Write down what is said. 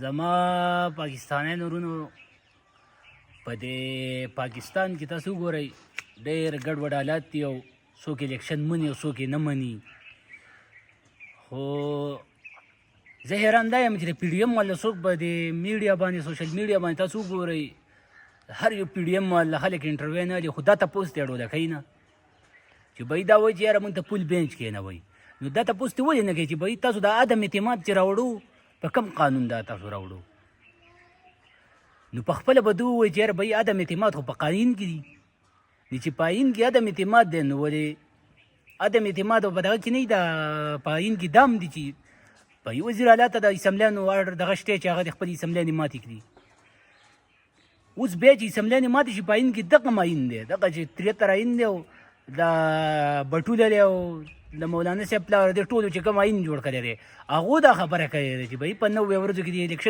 زما پاکستانیانو ورونو په دې پاکستان کې تاسو وګورئ ډېر ګډوډ حالات دي او څوک الیکشن مني او څوک یې نه مني. خو زه حیران دا یم چې د پي ډي ایم والا څوک به د میډیا باندې سوشل میډیا باندې تاسو وګورئ هر یو پي ډي ایم والا خلک انټرویو نه لري، خو دا تپوس ته اړوله کوي نه چې بهی دا وایي چې یاره موږ ته پول بینچ کښېنوئ. نو دا تپوس ته ولې نه کوي چې بهی تاسو د عدم اعتماد چې راوړو په کوم قانون دا تاسو راوړو؟ نو په خپله به ده ووایي چې یاره بهی عدم اعتماد خو په قانون کې دي. نو چې په آیین کې عدم اعتماد دی نو ولې عدم اعتماد په دغه کې نه وي، دا په آیین کې دام دي چې په یو وزیر اعلی ته د اسمبلیانو دغه شته چې هغه د خپلې اسمبلیانې ماتې کړي. اوس بیا چې اسمبلیانې ماتې شي په آیین کې دغه آیین دی، دغه چې 73 آیین دی او د بټوله دی او د مولانا صاحب پلار دی ټولو چې کوم آیین جوړ کړی دی هغو دا خبره کړې ده چې بهی په 90 ورځو کې د الیکشن